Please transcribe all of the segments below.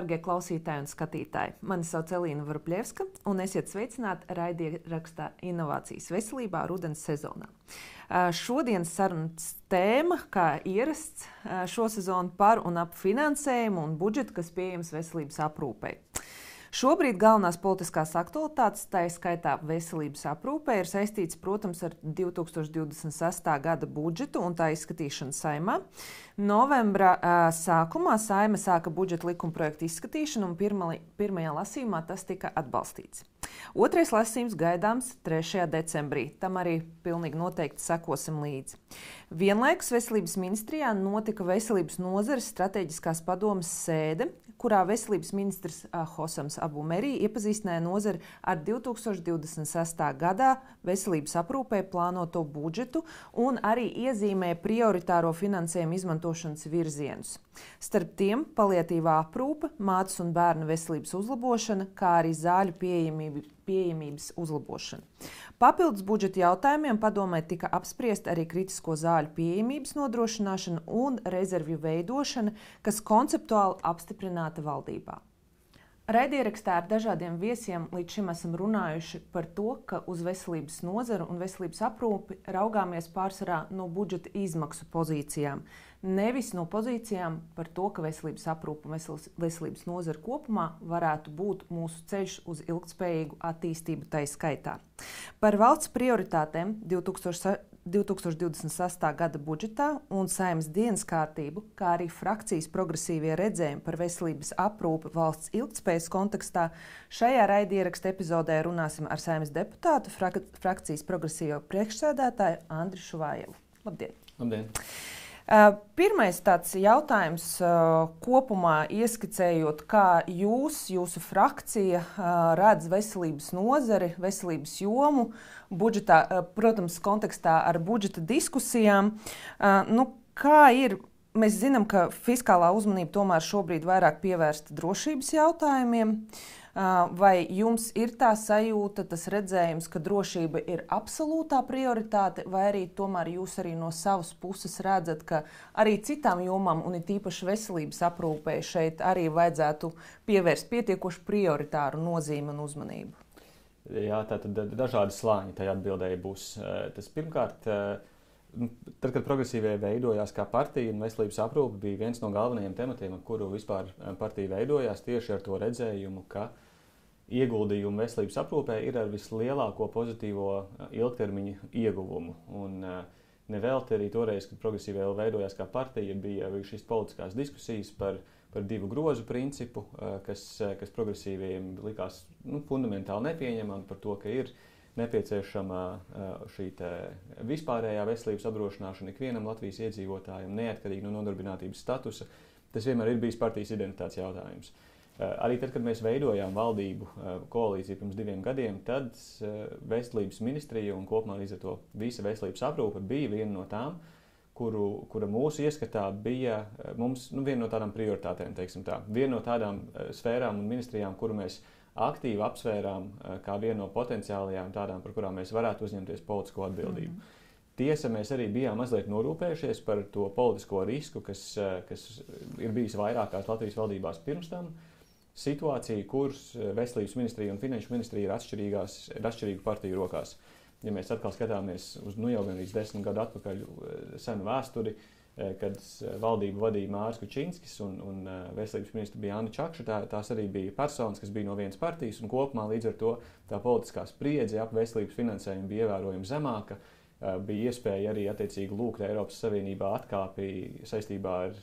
darbie klausītāji un skatītāji! Mani sauc Elīna Varpļevska, un esiet sveicināti raidierakstā Inovācijas veselībā rudens sezonā. Šodienas sarunas tēma, kā ierasts šo sezonu par un ap finansējumu un budžetu, kas pieejams veselības aprūpei. Šobrīd galvenās politiskās aktualitātes, tā skaitā veselības aprūpē, ir saistīts, protams, ar 2026. gada budžetu un tā izskatīšanu Saeimā. Novembra sākumā Saeima sāka budžeta likumprojektu izskatīšanu un pirmajā lasījumā tas tika atbalstīts. Otrais lasījums gaidāms 3. decembrī. Tam arī pilnīgi noteikti sekosim līdzi. Vienlaikus Veselības ministrijā notika veselības nozares strateģiskās padomes sēde, kurā veselības ministrs Hosams Abumeri iepazīstināja nozari ar 2026. gadā veselības aprūpē plānoto budžetu un arī iezīmēja prioritāro finansējumu izmantošanas virzienus. Starp tiem paliatīvā aprūpe, mātes un bērnu veselības uzlabošana, kā arī zāļu pieejamības uzlabošana. Papildus budžeta jautājumiem padomē tika apspriesta arī kritisko zāļu pieejamības nodrošināšana un rezervju veidošana, kas konceptuāli apstiprināta valdībā. Raidierakstā ar dažādiem viesiem līdz šim esam runājuši par to, ka uz veselības nozaru un veselības aprūpi raugāmies pārsvarā no budžeta izmaksu pozīcijām. Nevis no pozīcijām par to, ka veselības aprūpe un veselības nozara kopumā varētu būt mūsu ceļš uz ilgtspējīgu attīstību tai skaitā. Par valsts prioritātēm 2026. gada budžetā un Saeimas dienas kārtību, kā arī frakcijas progresīvie redzējumi par veselības aprūpi valsts ilgtspējas kontekstā, šajā raidieraksta epizodē runāsim ar Saeimas deputātu, frakcijas progresīvo priekšsēdētāju Andri Šuvājevu. Labdien! Labdien! Pirmais tāds jautājums kopumā ieskicējot, kā jūsu frakcija redz veselības nozari, veselības jomu budžetā, protams, kontekstā ar budžeta diskusijām. Kā ir? Mēs zinām, ka fiskālā uzmanība tomēr šobrīd vairāk pievērsta drošības jautājumiem. Vai jums ir tā sajūta, tas redzējums, ka drošība ir absolūtā prioritāte, vai arī tomēr jūs arī no savas puses redzat, ka arī citām jomām, un it īpaši veselības aprūpē, šeit arī vajadzētu pievērst pietiekoši prioritāru nozīmi un uzmanību? Jā, tātad dažādi slāņi tajā atbildēji būs. Tas pirmkārt, tad, kad progresīvie veidojās kā partija un veselības aprūpe bija viens no galvenajiem tematiem, ar kuru vispār partija veidojās, tieši ar to redzējumu, ka ieguldījumi veselības aprūpē ir ar vislielāko pozitīvo ilgtermiņa ieguvumu. Un nevelti arī toreiz, kad progresīvie veidojās kā partija, bija šīs politiskās diskusijas par divu grozu principu, kas progresīviem likās fundamentāli nepieņemami, par to, ka ir nepieciešama šī vispārējā veselības apdrošināšana ikvienam Latvijas iedzīvotājam, neatkarīgi no nodarbinātības statusa. Tas vienmēr ir bijis partijas identitātes jautājums. Arī tad, kad mēs veidojām valdību koalīciju pirms 2 gadiem, tad veselības ministrija un kopumā līdz ar to visa veselības aprūpe bija viena no tām, kura mūsu ieskatā bija viena no tādām prioritātēm, teiksim tā. Viena no tādām sfērām un ministrijām, kuru mēs aktīvi apsvērām kā vienu no potenciālajām tādām, par kurām mēs varētu uzņemties politisko atbildību. Tiesa, mēs arī bijām mazliet norūpējušies par to politisko risku, kas ir bijis vairākās Latvijas valdībās pirms tam. Situācija, kuras veselības ministrija un finanšu ministrija ir atšķirīgu partiju rokās. Ja mēs atkal skatāmies uz jau gandrīz 10 gadu atpakaļ senu vēsturi, kad valdību vadīja Māris Kučinskis un veselības ministra bija Anna Čakša, tās arī bija personas, kas bija no vienas partijas, un kopumā līdz ar to tā politiskā spriedze ap veselības finansējumu bija ievērojami zemāka. Bija iespēja arī attiecīgi lūgt Eiropas Savienībā atkāpi saistībā ar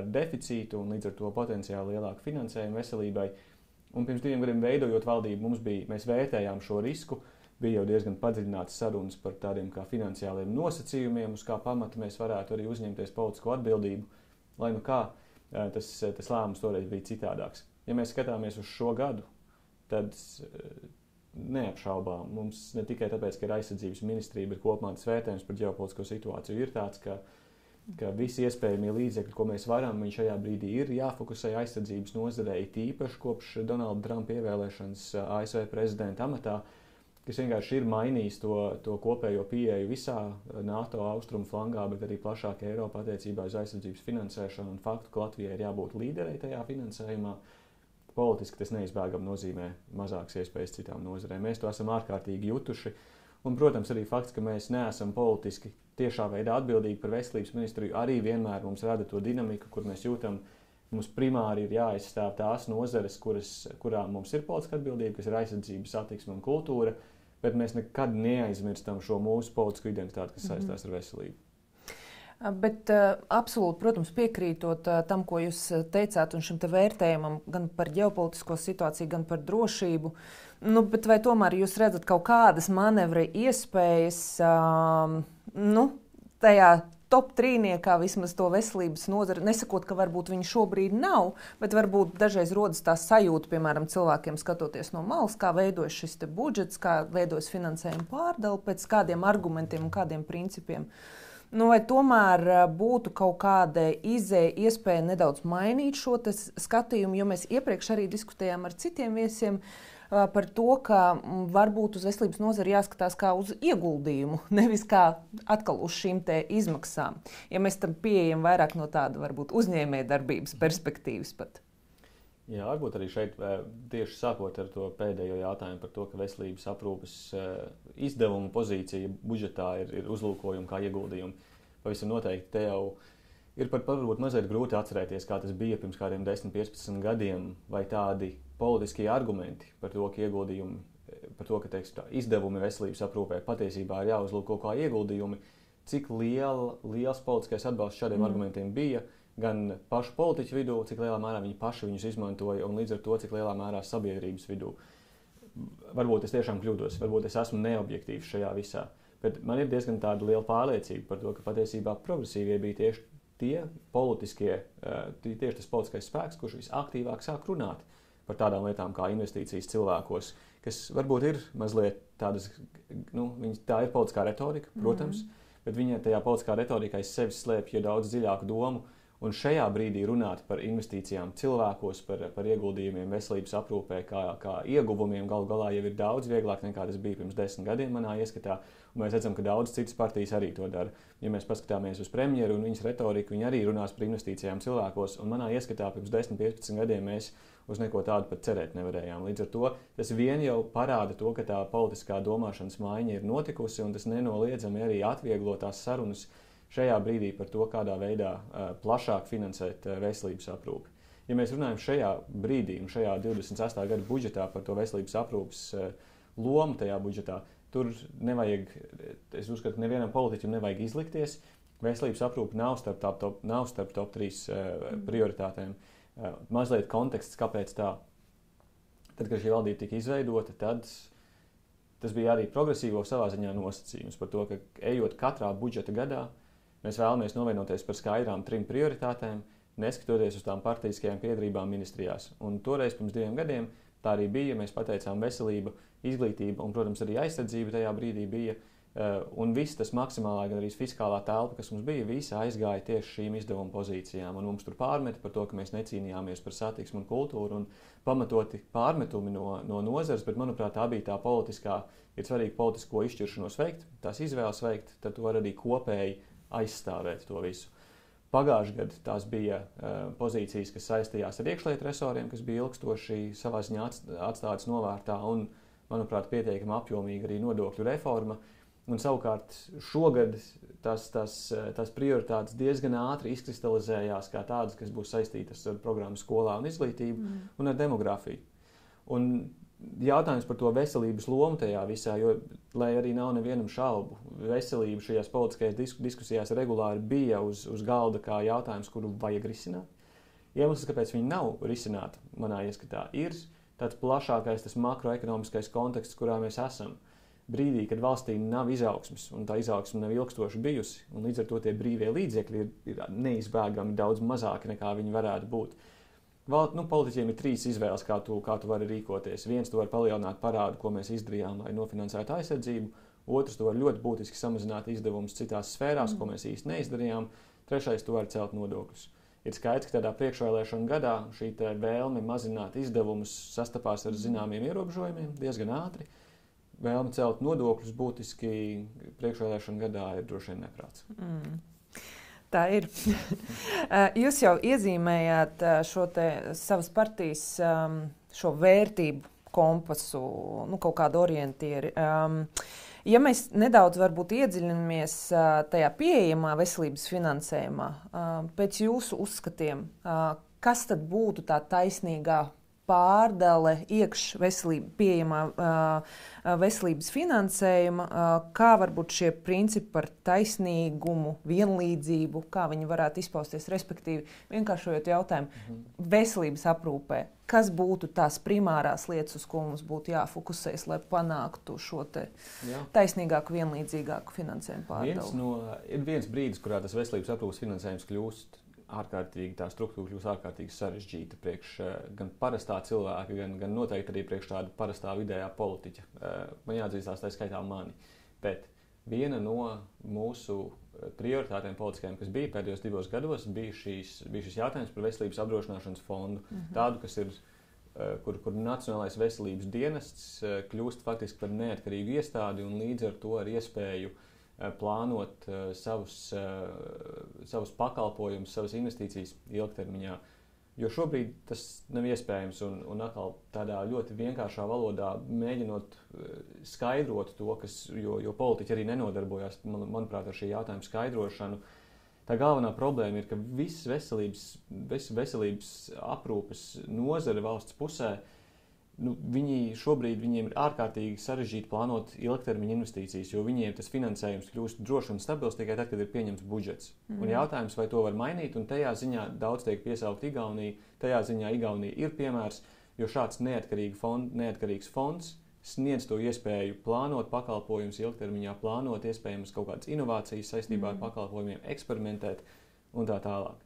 deficītu un līdz ar to potenciāli lielāku finansējumu veselībai. Un pirms 2 gadiem veidojot valdību, mēs vērtējām šo risku, bija jau diezgan padziļināts sarunas par tādiem kā finansiāliem nosacījumiem, uz kā pamata mēs varētu arī uzņemties politisko atbildību, lai kā tas lēmums toreiz bija citādāks. Ja mēs skatāmies uz šo gadu, tad neapšaubām. Mums ne tikai tāpēc, ka ir aizsardzības ministrija, bet kopumā tas vērtējums par ģeopolitisko situāciju ir tāds, ka visi iespējamie līdzekļi, ko mēs varam, viņi šajā brīdī ir jāfokusē aizsardzības nozarē, tīpaši kopš Donalda Trumpa ievēlēšanas ASV prezidenta amatā, kas vienkārši ir mainījis to kopējo pieeju visā NATO austrumu flangā, bet arī plašāk Eiropā attiecībā uz aizsardzības finansēšanu un faktu, ka Latvijai ir jābūt līderei tajā finansējumā. politiski tas neizbēgami nozīmē mazākas iespējas citām nozarēm. Mēs to esam ārkārtīgi jutuši. Un, protams, arī fakts, ka mēs neesam politiski tiešā veidā atbildīgi par veselības ministriju, arī vienmēr mums rada to dinamiku, kur mēs jūtam, mums primāri ir jāaizstāv tās nozares, kurām mums ir politiska atbildība, kas ir aizsardzība, satiksme un kultūra, bet mēs nekad neaizmirstam šo mūsu politisko identitāti, kas saistās ar veselību. Bet absolūti, protams, piekrītot tam, ko jūs teicāt, un šim te vērtējumam gan par ģeopolitisko situāciju, gan par drošību, bet vai tomēr jūs redzat kaut kādas manevra iespējas, tajā top trīniekā vismaz to veselības nozari, nesakot, ka varbūt viņi šobrīd nav, bet varbūt dažreiz rodas tā sajūta, piemēram, cilvēkiem skatoties no malas, kā veidojas šis te budžets, kā veidojas finansējuma pārdala, pēc kādiem argumentiem un kādiem principiem. Vai tomēr būtu kaut kāda iespēja nedaudz mainīt šo skatījumu, jo mēs iepriekš arī diskutējām ar citiem viesiem par to, ka varbūt uz veselības nozari jāskatās kā uz ieguldījumu, nevis kā atkal uz šīm te izmaksām. Ja mēs tam pieejam vairāk no tāda varbūt uzņēmējdarbības perspektīvas pat. Jā, varbūt arī šeit tieši sākot ar to pēdējo jautājumu par to, ka veselības aprūpes izdevuma pozīcija budžetā ir uzlūkojuma kā ieguldījumi. Pavisam noteikti te jau ir pat varbūt mazliet grūti atcerēties, kā tas bija pirms kādiem 10-15 gadiem, vai tādi politiskie argumenti par to, ka ieguldījumi, par to, ka izdevumi veselības aprūpē patiesībā ir jāuzlūko kā ieguldījumi, cik liels politiskais atbalsts šādiem argumentiem bija, gan pašu politiķu vidū, cik lielā mērā viņi paši viņus izmantoja, un līdz ar to, cik lielā mērā sabiedrības vidū. Varbūt es tiešām kļūdos, varbūt es esmu neobjektīvs šajā visā, bet man ir diezgan tāda liela pārliecība par to, ka patiesībā progresīvie bija tieši tieši tas politiskais spēks, kurš visaktīvāk sāk runāt par tādām lietām kā investīcijas cilvēkos, kas varbūt ir mazliet tādas, tā ir politiskā retorika, protams, bet viņa tajā politiskā retorikā aiz sevis slēpj daudz dziļāku domu. Un šajā brīdī runāt par investīcijām cilvēkos, par ieguldījumiem veselības aprūpē, kā ieguvumiem galu galā jau ir daudz vieglāk nekā tas bija pirms 10 gadiem manā ieskatā. Un mēs redzam, ka daudz citas partijas arī to dara. Ja mēs paskatāmies uz premjeru un viņas retoriku, viņi arī runās par investīcijām cilvēkos. Un manā ieskatā pirms 10-15 gadiem mēs uz neko tādu pat cerēt nevarējām. Līdz ar to tas vien jau parāda to, ka tā politiskā domāšanas maiņa ir notikusi, un tas nenoliedzami arī atvieglo tās sarunas šajā brīdī par to, kādā veidā plašāk finansēt veselības aprūpi. Ja mēs runājam šajā brīdī un šajā 28. gada budžetā par to veselības aprūpes lomu tajā budžetā, tur nevajag, es uzskatu, nevienam politiķim nevajag izlikties. Veselības aprūpe nav starp top 3 prioritātēm. Mazliet konteksts, kāpēc tā. Tad, kad šī valdība tika izveidota, tad tas bija arī progresīvo savā ziņā nosacījums par to, ka ejot katrā budžeta gadā, mēs vēlamies novienoties par skaidrām 3 prioritātēm, neskatoties uz tām partijiskajām piedrībām ministrijās. Un toreiz pirms 2 gadiem tā arī bija. Mēs pateicām veselība, izglītība un, protams, arī aizsardzība tajā brīdī bija. Un viss tas maksimālā, gan arī fiskālā telpa, kas mums bija, visa aizgāja tieši šīm izdevuma pozīcijām. Un mums tur pārmeta par to, ka mēs necīnījāmies par satiksmu un kultūru un pamatoti pārmetumi no nozares, bet, manuprāt, tā bija tā politiskā, ir svarīgi politisko izšķiršanos veikt, tās izvēles veikt, tad to var arī kopēji aizstāvēt to visu. Pagājušajā gadā tās bija pozīcijas, kas saistījās ar iekšlietu resoriem, kas bija ilgstoši savā ziņā atstātas novārtā un, manuprāt, pietiekami apjomīga arī nodokļu reforma. Un savukārt šogad tās prioritātes diezgan ātri izkristalizējās kā tādas, kas būs saistītas ar programmu skolā un izglītību un ar demografiju. Un jautājums par to veselības lomu tajā visā, jo, lai arī nav nevienam šaubu, veselība šajās politiskajās diskusijās regulāri bija uz galda kā jautājums, kuru vajag risināt. Iemesls, kāpēc viņi nav risināti, manā ieskatā, ir tāds plašākais, tas makroekonomiskais konteksts, kurā mēs esam. Brīdī, kad valstī nav izaugsmes, un tā izaugsme nav ilgstoši bijusi, un līdz ar to tie brīvie līdzekļi ir neizbēgami daudz mazāki, nekā viņi varētu būt. Politiķiem ir 3 izvēles, kā tu vari rīkoties. Viens, tu vari palielināt parādu, ko mēs izdarījām, lai nofinansētu aizsardzību. Otrs, tu vari ļoti būtiski samazināt izdevumus citās sfērās, ko mēs īsti neizdarījām. Trešais, tu vari celt nodokļus. Ir skaidrs, ka tādā priekšvēlēšanu gadā šī vēlme mazināt izdevumus sastapās ar zināmiem ierobežojumiem diezgan ātri. Vēlme celt nodokļus būtiski priekšvēlēšanu gadā ir droši vien neprāts. Tā ir. Jūs jau iezīmējāt šo te savas partijas šo vērtību kompasu, kaut kādu orientieri. Ja mēs nedaudz varbūt iedziļinamies tajā pieejamā veselības finansējumā, pēc jūsu uzskatiem, kas tad būtu tā taisnīgā pārdale pieejamā veselības finansējuma, kā varbūt šie principi par taisnīgumu, vienlīdzību, kā viņi varētu izpausties, respektīvi, vienkāršojot jautājumu, veselības aprūpē, kas būtu tās primārās lietas, uz ko mums būtu jāfokusēs, lai panāktu šo te taisnīgāku, vienlīdzīgāku finansējumu pārdali? Ir viens brīdis, kurā tas veselības aprūpes finansējums kļūst ārkārtīgi, tā struktūra kļūst ārkārtīgi sarežģīta priekš gan parastā cilvēka, gan noteikti arī priekš tāda parastā vidējā politiķa. Man jāatzīstās, tā skaitā mani. Bet viena no mūsu prioritātēm politiskajām, kas bija pēdējos 2 gados, bija šis jautājums par veselības apdrošināšanas fondu. Tādu, kas ir, kur Nacionālais veselības dienests kļūst faktiski par neatkarīgu iestādi un līdz ar to ar iespēju plānot savus pakalpojumus, savas investīcijas ilgtermiņā. Jo šobrīd tas nav iespējams un atkal tādā ļoti vienkāršā valodā mēģinot skaidrot to, jo politiķi arī nenodarbojās, manuprāt, ar šī jautājuma skaidrošanu. Tā galvenā problēma ir, ka viss veselības aprūpes nozare valsts pusē, viņiem ir ārkārtīgi sarežģīti plānot ilgtermiņa investīcijas, jo viņiem tas finansējums kļūst drošs un stabils tikai tad, kad ir pieņemts budžets. Un jautājums, vai to var mainīt, un tajā ziņā daudz tiek piesaukt Igaunija, tajā ziņā Igaunija ir piemērs, jo šāds neatkarīgs fonds sniedz to iespēju plānot pakalpojumus ilgtermiņā, plānot iespējams kaut kādas inovācijas saistībā ar pakalpojumiem, eksperimentēt un tā tālāk.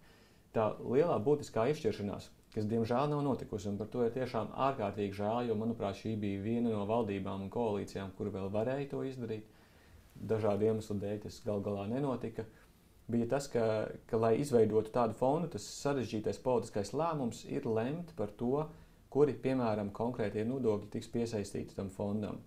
Tā lielā būtiskā izšķiršanās, kas diemžēl nav notikusi, un par to ir tiešām ārkārtīgi žēl, jo, manuprāt, šī bija viena no valdībām un koalīcijām, kur vēl varēja to izdarīt. Dažādu iemeslu dēļ tas gal galā nenotika. Bija tas, ka lai izveidotu tādu fondu, tas sarežģītais politiskais lēmums ir lemt par to, kuri, piemēram, konkrētie nodokļi tiks piesaistīti tam fondam.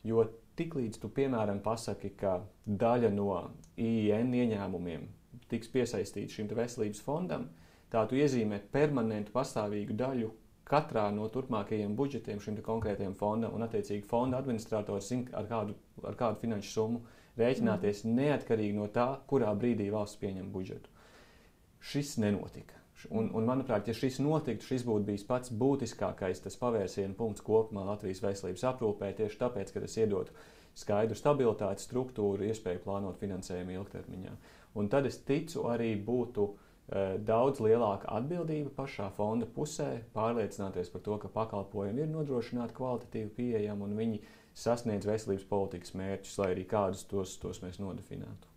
Jo tiklīdz tu, piemēram, pasaki, ka daļa no IIN ieņēmumiem tiks piesaistīti šim veselības fondam, tā tu iezīmē permanentu pastāvīgu daļu katrā no turpmākajiem budžetiem šim konkrētajam fondam, un attiecīgi fonda administrators zina, ar kādu finanšu summu rēķināties neatkarīgi no tā, kurā brīdī valsts pieņem budžetu. Šis nenotika. Un manuprāt, ja šis notiktu, šis būtu bijis pats būtiskākais tas pavērsiena punkts kopumā Latvijas veselības aprūpē, tieši tāpēc, ka tas iedotu skaidru stabilitāti, struktūru, iespēju plānot finansējumu ilgtermiņā. Un tad es ticu arī būtu daudz lielāka atbildība pašā fonda pusē, pārliecināties par to, ka pakalpojumi ir nodrošināti kvalitatīvi pieejami un viņi sasniedz veselības politikas mērķus, lai arī kādus tos mēs nodefinētu.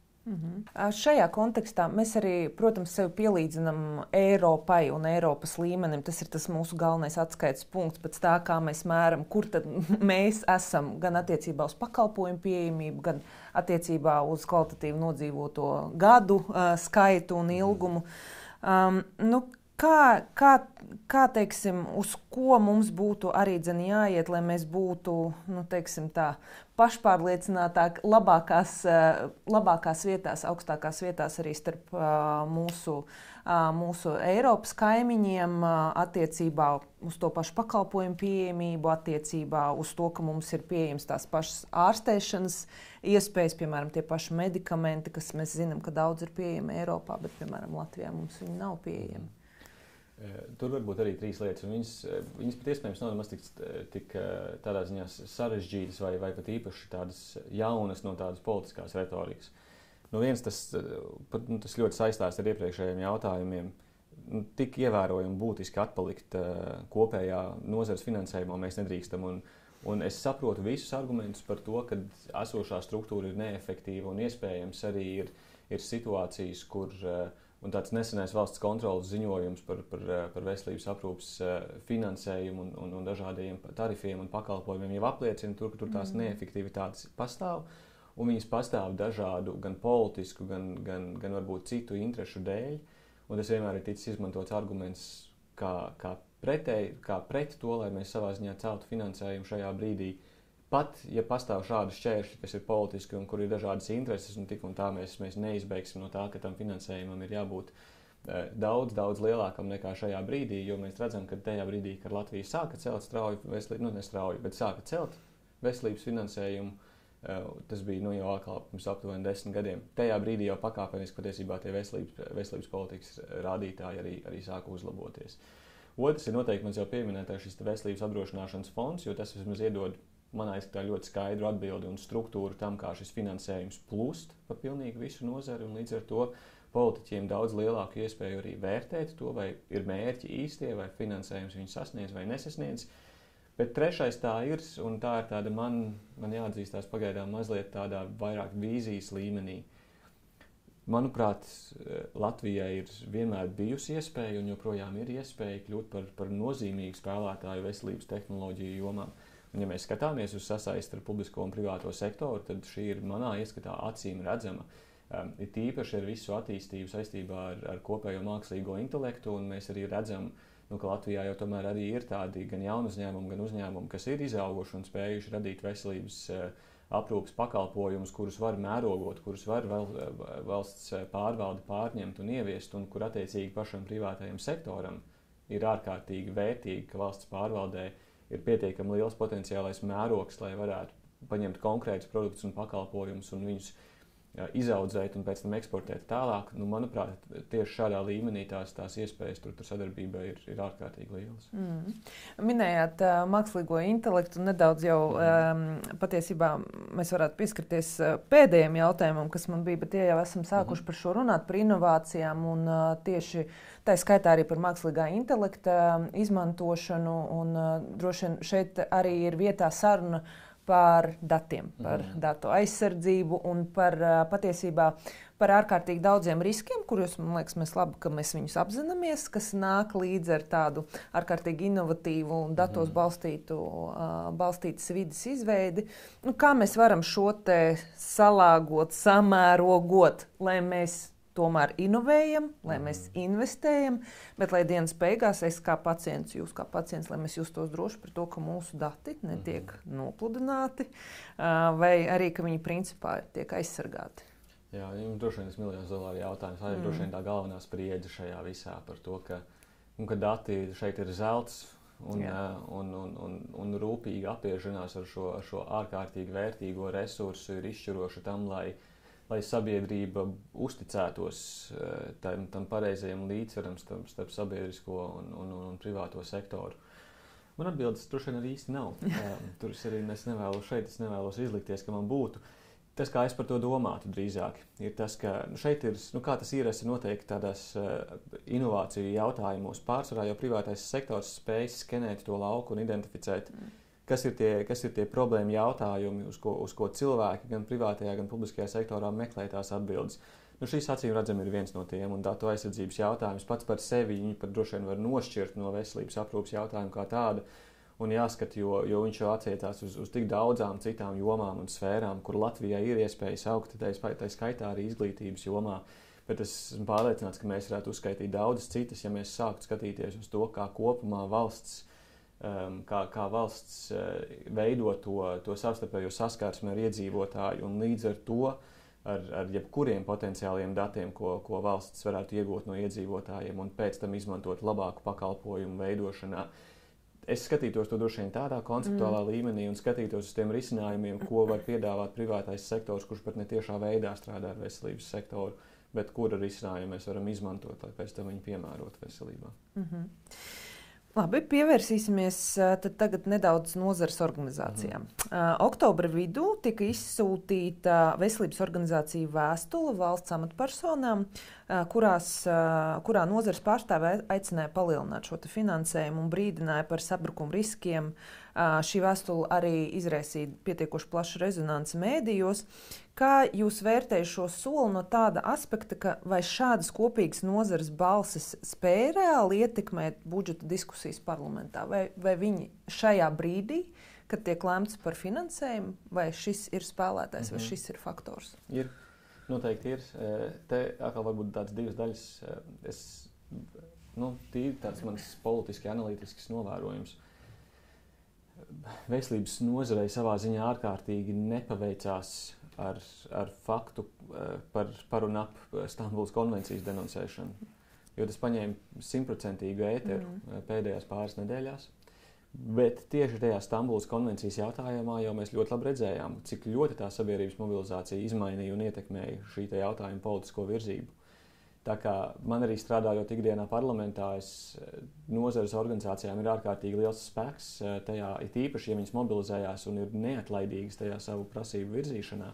Šajā kontekstā mēs arī, protams, sevi pielīdzinām Eiropai un Eiropas līmenim. Tas ir tas mūsu galvenais atskaites punkts pēc tā, kā mēs mēram, kur tad mēs esam gan attiecībā uz pakalpojumu pieejamību, gan attiecībā uz kvalitatīvu nodzīvoto gadu skaitu un ilgumu. Kā teiksim, uz ko mums būtu arī jāiet, lai mēs būtu, teiksim tā, pašpārliecinātāk, labākās vietās, augstākās vietās arī starp mūsu Eiropas kaimiņiem attiecībā uz to pašu pakalpojumu pieejamību, attiecībā uz to, ka mums ir pieejams tās pašas ārstēšanas iespējas, piemēram, tie paši medikamenti, kas mēs zinām, ka daudz ir pieejami Eiropā, bet, piemēram, Latvijā mums viņi nav pieejami. Tur var būt arī 3 lietas, un viņas pat iespējams nav nemaz tik tādā ziņā sarežģītas vai pat īpaši tādas jaunas no tādas politiskās retorikas. Viens tas ļoti saistās ar iepriekšējiem jautājumiem. Tik ievērojami būtiski atpalikt kopējā nozares finansējumā mēs nedrīkstam, un es saprotu visus argumentus par to, ka esošā struktūra ir neefektīva un iespējams arī ir situācijas, kur un tāds nesenais valsts kontrolas ziņojums par veselības aprūpes finansējumu un dažādiem tarifiem un pakalpojumiem jau apliecina, ka tur tās neefektivitātes pastāv, un viņas pastāv dažādu gan politisku, gan varbūt citu interešu dēļ, un tas vienmēr ir ticis izmantots arguments kā pret to, lai mēs savā ziņā celtu finansējumu šajā brīdī. pat, ja pastāv šādi šķēršļi, kas ir politiski un kur ir dažādas intereses, un tik un tā mēs neizbeigsim no tā, ka tam finansējumam ir jābūt daudz lielākam nekā šajā brīdī, jo mēs redzam, ka tajā brīdī, kad Latvija sāka celt strauji sāka celt veselības finansējumu, tas bija jau atkal pirms aptuveni 10 gadiem. Tajā brīdī jau pakāpeniski patiesībā tie veselības politikas rādītāji arī sāka uzlaboties. Otrs ir noteikti mans jau pieminētais šis veselības apdrošināšanas fonds, jo tas vismaz iedod manā izskatā ļoti skaidru atbildi un struktūru tam, kā šis finansējums plūst pa pilnīgi visu nozari, un līdz ar to politiķiem daudz lielāku iespēju arī vērtēt to, vai ir mērķi īstie, vai finansējums viņus sasniedz vai nesasniedz. Bet trešais tā ir, un tā ir tāda man jāatzīstās pagaidām mazliet tādā vairāk vīzijas līmenī. Manuprāt, Latvijai ir vienmēr bijusi iespēja un joprojām ir iespēja kļūt par nozīmīgu spēlētāju veselības tehnoloģiju jomā. Un, ja mēs skatāmies uz sasaisti ar publisko un privāto sektoru, tad šī ir manā ieskatā acīm redzama. Ir tīpaši ar visu attīstību saistībā ar kopējo mākslīgo intelektu, un mēs arī redzam, ka Latvijā jau tomēr arī ir tādi gan jauni uzņēmumi, gan uzņēmumi, kas ir izauguši un spējuši radīt veselības aprūpes pakalpojumus, kurus var mērogot, kurus var valsts pārvalde pārņemt un ieviest, un kur attiecīgi pašam privātajam sektoram ir ārkārtīgi vērtīgi, ka valsts pārvaldē ir pietiekami liels potenciālais mērogs, lai varētu paņemt konkrētus produktus un pakalpojumus un viņus izaudzēt un pēc tam eksportēt tālāk. Manuprāt, tieši šādā līmenī tās iespējas tur sadarbība ir ārkārtīgi lielas. Minējāt mākslīgo intelektu, nedaudz jau patiesībā mēs varētu pieskarties pēdējiem jautājumam, kas man bija, bet jau esam sākuši par šo runāt, par inovācijām un tieši tā skaitā arī par mākslīgā intelekta izmantošanu, un droši vien šeit arī ir vietā saruna par datiem, par datu aizsardzību un par patiesībā par ārkārtīgi daudziem riskiem, kurus, man liekas, mēs labi, ka mēs viņus apzināmies, kas nāk līdz ar tādu ārkārtīgi inovatīvu un datos balstītas vides izveidi. Kā mēs varam šo te salāgot, samērogot, lai mēs tomēr inovējam, lai mēs investējam, bet lai dienas beigās es kā pacients, jūs kā pacients, lai mēs justos droši par to, ka mūsu dati netiek nopludināti, vai arī, ka viņi principā tiek aizsargāti. Jā, jums droši vien tas $1,000,000 jautājums, vai droši vien tā galvenā spriedze šajā visā par to, ka dati šeit ir zelts un rūpīgi apiešanās ar šo ārkārtīgi vērtīgo resursu ir izšķiroša tam, lai sabiedrība uzticētos tam pareizajam līdzsvaram starp sabiedrisko un privāto sektoru. Man atbildes droši vien arī īsti nav. Tur es arī nevēlos izlikties, ka man būtu. Tas, kā es par to domātu drīzāk, ir tas, ka šeit ir, kā tas ir noteikti tādās inovāciju jautājumos. Pārsvarā jau privātais sektors spēj skenēt to lauku un identificēt, kas ir tie problēma jautājumi, uz ko cilvēki gan privātajā, gan publiskajā sektorā meklē tās atbildes. Šīs acīm redzam ir viens no tiem, un datu aizsardzības jautājums pats par sevi viņu pat droši vien var nošķirt no veselības aprūpes jautājumu kā tāda, un jāskat, jo viņš jau attiecās uz tik daudzām citām jomām un sfērām, kur Latvijai ir iespējas augt, tā skaitā arī izglītības jomā. Bet es esmu pārliecināts, ka mēs varētu uzskaitīt daudzas citas, ja mēs sāktu skatīties uz to, kā kopumā valsts veido to savstarpējo saskarsmi ar iedzīvotāju, un līdz ar to ar jebkuriem potenciāliem datiem, ko valsts varētu iegūt no iedzīvotājiem un pēc tam izmantot labāku pakalpojumu veidošanā. Es skatītos to droši vien tādā konceptuālā līmenī un skatītos uz tiem risinājumiem, ko var piedāvāt privātais sektors, kurš pat ne tiešā veidā strādā ar veselības sektoru, bet kura risinājumu mēs varam izmantot, lai pēc tam viņu piemērot veselībā. Labi, pievērsīsimies tagad nedaudz nozares organizācijām. Oktobra vidū tika izsūtīta veselības organizācija vēstule valsts amatpersonām, kurā nozares pārstāvē aicināja palielināt šo finansējumu un brīdināja par sabrukumu riskiem. Šī vēstule arī izraisīja pietiekoši plašu rezonanci mēdījos. Kā jūs vērtējat šo soli no tāda aspekta, ka vai šādas kopīgas nozares balsis spēja reāli ietekmēt budžeta diskusijas parlamentā? Vai viņi šajā brīdī, kad tiek lēmts par finansējumu, vai šis ir spēlētājs, vai šis ir faktors? Ir, noteikti ir. Te atkal varbūt tādas divas daļas. Tīri tāds mans politiski analītisks novērojums. veselības nozarei savā ziņā ārkārtīgi nepaveicās ar faktu par un ap Stambulas konvencijas denoncēšanu. Jo tas paņēma 100% ēteru pēdējās pāris nedēļās. Bet tieši tajā Stambulas konvencijas jautājumā jau mēs ļoti labi redzējām, cik ļoti tā sabiedrības mobilizācija izmainīja un ietekmēja šī jautājuma politisko virzību. Tā kā man arī strādājot ikdienā parlamentā, nozares organizācijām ir ārkārtīgi liels spēks tajā, it īpaši, ja viņas mobilizējās un ir neatlaidīgas tajā savu prasību virzīšanā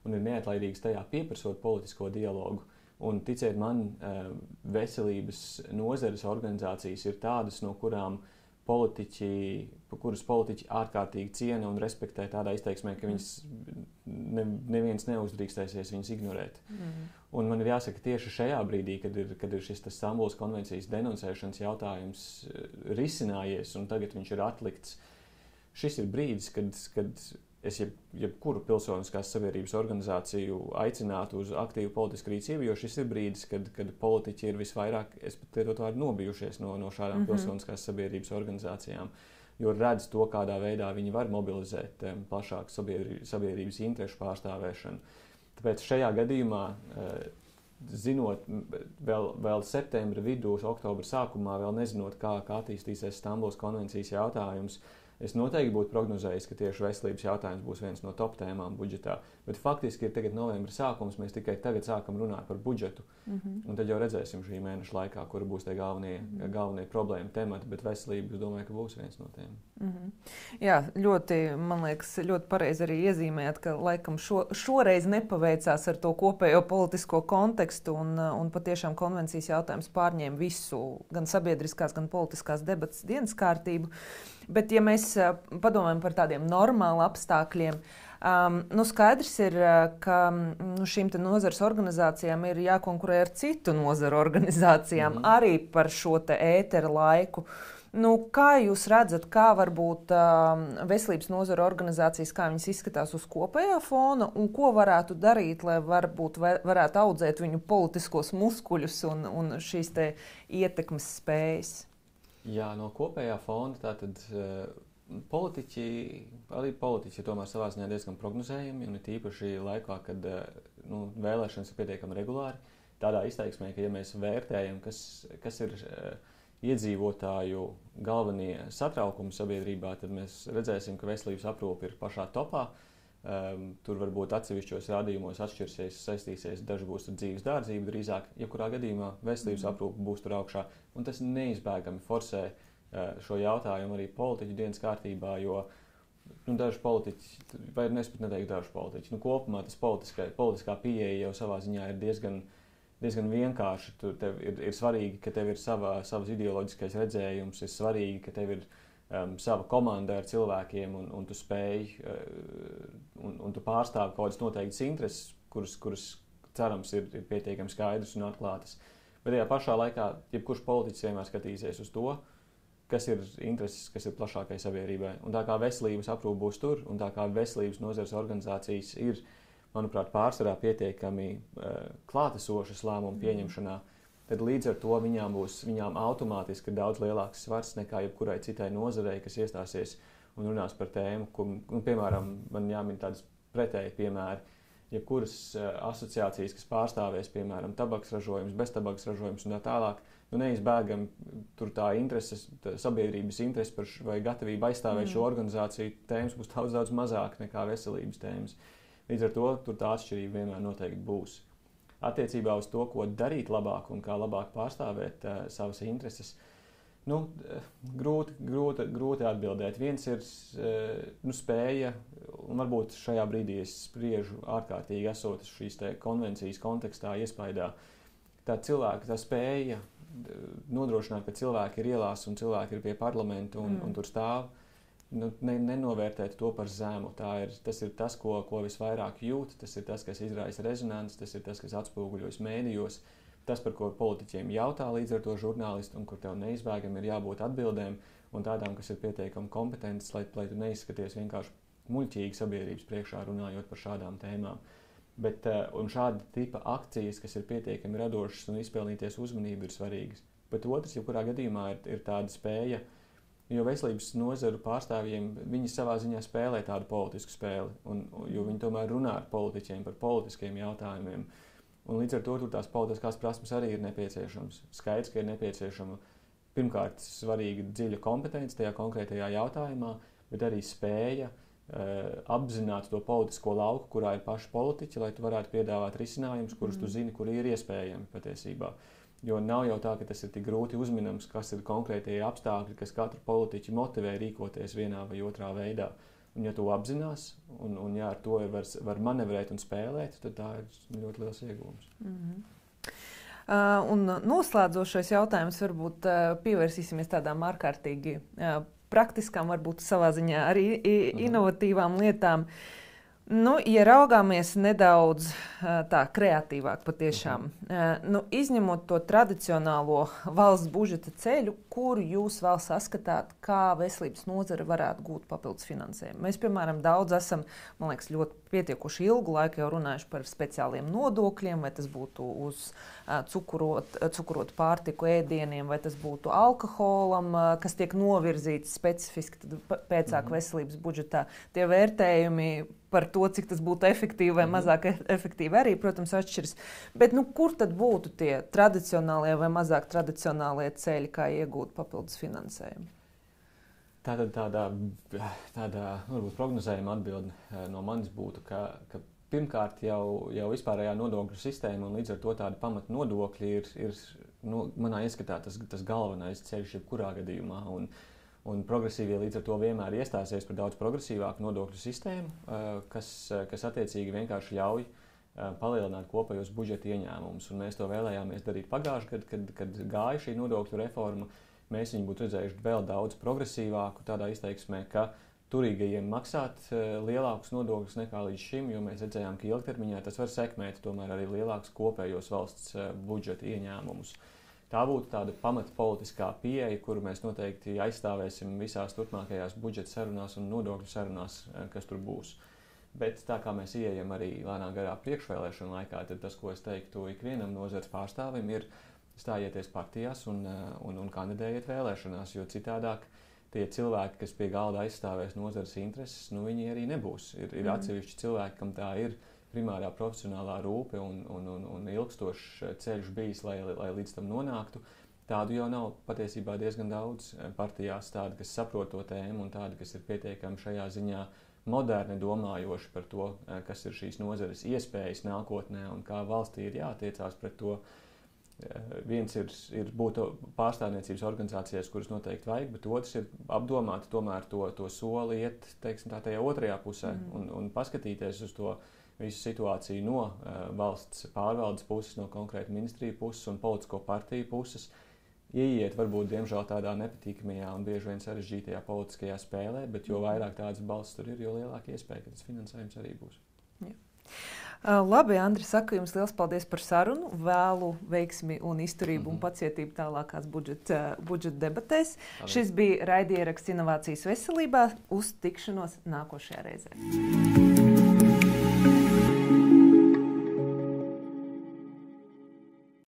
un ir neatlaidīgas tajā pieprasot politisko dialogu. Un ticiet man, veselības nozares organizācijas ir tādas, no kurām kurus politiķi ārkārtīgi ciena un respektē tādā izteiksmē, ka viņas neviens neuzdrīkstēsies viņas ignorēt. Un man ir jāsaka, tieši šajā brīdī, kad ir šis Stambulas konvencijas denoncēšanas jautājums risinājies un tagad viņš ir atlikts, šis ir brīdis, kad es jebkuru pilsoniskās sabiedrības organizāciju aicinātu uz aktīvu politisku rīcību, jo šis ir brīdis, kad politiķi ir visvairāk, es pat lietotu vārdu, nobijušies no šādām pilsoniskās sabiedrības organizācijām, jo redz to, kādā veidā viņi var mobilizēt plašāku sabiedrības interešu pārstāvēšanu. Tāpēc šajā gadījumā, zinot vēl septembra vidū, oktobra sākumā, vēl nezinot, kā attīstīsies Stambulas konvencijas jautājums, es noteikti būtu prognozējis, ka tieši veselības jautājums būs viens no top tēmām budžetā. Bet faktiski ir tagad novembra sākums, mēs tikai tagad sākam runāt par budžetu. Un tad jau redzēsim šī mēneša laikā, kura būs tie galvenie problēma temati, bet veselība, es domāju, ka būs viens no tiem. Jā, man liekas, ļoti pareizi arī iezīmēt, ka laikam šoreiz nepaveicās ar to kopējo politisko kontekstu un patiešām konvencijas jautājums pārņēma visu, gan sabiedriskās, gan politiskās debatas dienas kārtību. Bet, ja mēs padomājam par tādiem normāli apstākļiem, skaidrs ir, ka šīm nozares organizācijām ir jākonkurē ar citu nozaru organizācijām arī par šo ētera laiku. Kā jūs redzat, kā varbūt veselības nozara organizācijas, kā viņas izskatās uz kopējā fona un ko varētu darīt, lai varētu audzēt viņu politiskos muskuļus un šīs ietekmes spējas? Jā, no kopējā fona tātad politiķi tomēr savā ziņā diezgan prognozējami, un tīpaši laikā, kad vēlēšanas ir pietiekami regulāri, tādā izteiksmē, ka ja mēs vērtējam, kas ir iedzīvotāju galvenie satraukumi sabiedrībā, tad mēs redzēsim, ka veselības aprūpe ir pašā topā. Tur varbūt atsevišķos rādījumos atšķirsies, saistīsies, daži būs ar dzīves dārdzību drīzāk. Jebkurā gadījumā veselības aprūpe būs tur augšā, un tas neizbēgami forsē šo jautājumu arī politiķu dienas kārtībā, jo daži politiķi, vai es pat neteiktu daži politiķi, kopumā tas politiskā pieeja jau savā ziņā ir diezgan vienkārši. Tev ir svarīgi, ka tev ir savas ideoloģiskais redzējums, ir svarīgi, ka tev ir sava komanda ar cilvēkiem, un tu spēj, un tu pārstāvi kaut kādas noteiktas intereses, kuras cerams ir pietiekami skaidras un atklātas. Bet tajā pašā laikā, jebkurš politiķis vienmēr skatīsies uz to, kas ir intereses, kas ir plašākai sabiedrībai. Un tā kā veselības aprūpe būs tur, un tā kā veselības nozares organizācijas ir, manuprāt, pārsvarā pietiekami klātesošas lēmumu pieņemšanā, tad līdz ar to viņām automātiski ir daudz lielāks svars nekā jebkurai citai nozarei, kas iestāsies un runās par tēmu, piemēram, man jāmin tādas pretēji piemēri, jebkuras asociācijas, kas pārstāvēs, piemēram, tabaks ražojums, beztabaks ražojums un tā tālāk, neizbēgami tur tā sabiedrības interese vai gatavība aizstāvēt šo organizāciju tēmas būs daudz mazāk nekā veselības tēmas. Līdz ar to tur tā atšķirība vienmēr noteikti būs. Attiecībā uz to, ko darīt labāk un kā labāk pārstāvēt savas intereses, grūti atbildēt. Viens ir spēja, un varbūt šajā brīdī es spriežu ārkārtīgi esot šīs konvencijas kontekstā, iespaidā, tā spēja nodrošināt, ka cilvēki ir ielās un cilvēki ir pie parlamenta un tur stāv, nenovērtēt to par zemu. Tas ir tas, ko visvairāk jūt, tas ir tas, kas izraisa rezonanci, tas ir tas, kas atspoguļojas mēdījos, tas, par ko politiķiem jautā līdz ar to žurnālisti un kur tev neizbēgami ir jābūt atbildēm un tādām, kas ir pietiekami kompetentas, lai tu neizskaties vienkārši muļķīgi sabiedrības priekšā runājot par šādām tēmām. Bet, un šāda tipa akcijas, kas ir pietiekami radošas un izpelnīties uzmanību, ir svarīgas. Bet otrs, jebkurā gadījumā, ir tāda spēja Jo veselības nozaru pārstāvjiem viņi savā ziņā spēlē tādu politisku spēli, jo viņi tomēr runā ar politiķiem par politiskiem jautājumiem. Un līdz ar to tās politiskās prasmes arī ir nepieciešamas. Skaidrs, ka ir nepieciešama pirmkārt svarīga dziļa kompetence tajā konkrētajā jautājumā, bet arī spēja apzināt to politisko lauku, kurā ir paši politiķi, lai tu varētu piedāvāt risinājumus, kurus tu zini, kuri ir iespējami patiesībā. Jo nav jau tā, ka tas ir tik grūti uzminams, kas ir konkrētie apstākļi, kas katru politiķu motivē rīkoties vienā vai otrā veidā. Un ja tu apzinās, un ja ar to var manevrēt un spēlēt, tad tā ir ļoti liels iegūms. Un noslēdzošais jautājums varbūt pievērsīsimies tādām ārkārtīgi praktiskām, varbūt savā ziņā arī inovatīvām lietām. Nu, ja raugāmies nedaudz tā kreatīvāk patiešām, izņemot to tradicionālo valsts budžeta ceļu, kuru jūs vēl saskatāt, kā veselības nozare varētu gūt papildus finansējumu. Mēs, piemēram, daudz esam, man liekas, ļoti pietiekuši ilgu laiku jau runājuši par speciāliem nodokļiem, vai tas būtu uz cukurotu pārtiku ēdieniem, vai tas būtu alkoholam, kas tiek novirzīts specifiski pēcāk veselības budžetā. Tie vērtējumi par to, cik tas būtu efektīvi vai mazāk efektīvi arī, protams, atšķiras. Bet kur tad būtu tie tradicionālie vai mazāk tradicionālie ceļi, kā iegūt papildus finansējumu? Tāda varbūt prognozējuma atbilde no manis būtu, ka pirmkārt jau vispārējā nodokļu sistēma un līdz ar to tādi pamatnodokļi ir manā ieskatā tas galvenais ceļš jebkurā gadījumā. Un progresīvie līdz ar to vienmēr iestāsies par daudz progresīvāku nodokļu sistēmu, kas attiecīgi vienkārši ļauj palielināt kopējos budžeta ieņēmumus. Un mēs to vēlējāmies darīt pagājušajā gadā, kad gāja šī nodokļu reforma. Mēs viņu būtu redzējuši vēl daudz progresīvāku tādā izteiksmē, ka turīgajiem maksāt lielākus nodokļus nekā līdz šim, jo mēs redzējām, ka ilgtermiņā tas var sekmēt tomēr arī lielākus kopējos valsts budžeta ieņēmumus. Tā būtu tāda pamatpolitiskā pieeja, kuru mēs noteikti aizstāvēsim visās turpmākajās budžeta sarunās un nodokļu sarunās, kas tur būs. Bet tā kā mēs ieejam arī lēnā garā priekšvēlēšanu laikā, tad tas, ko es teiktu ikvienam nozares pārstāvim, ir stājieties partijās un kandidējiet vēlēšanās, jo citādāk tie cilvēki, kas pie galda aizstāvēs nozares intereses, viņi arī nebūs. Ir atsevišķi cilvēki, kam tā ir primārā profesionālā rūpe un ilgstošs ceļš bijis, lai līdz tam nonāktu. Tādu jau nav patiesībā diezgan daudz partijās, tādi, kas saprot to tēmu un tādi, kas ir pietiekami šajā ziņā moderni domājoši par to, kas ir šīs nozares iespējas nākotnē un kā valstī ir jātiecās pret to. Viens ir būt pārstāvniecības organizācijās, kuras noteikti vajag, bet otrs ir apdomāt tomēr to soli iet, teiksim, tajā otrajā pusē un paskatīties uz to visu situāciju no valsts pārvaldes puses, no konkrēti ministriju puses un politisko partiju puses. Ieiet varbūt, diemžēl, tādā nepatīkamajā un bieži vien sarežģītajā politiskajā spēlē, bet jo vairāk tādas balss tur ir, jo lielāka iespēja, ka tas finansējums arī būs. Jā. Labi, Andri, saku jums liels paldies par sarunu, vēlu veiksmi un izturību un pacietību tālākās budžeta debatēs. Šis bija raidieraksts Inovācijas veselībā, uz tikšanos nākošajā reizē.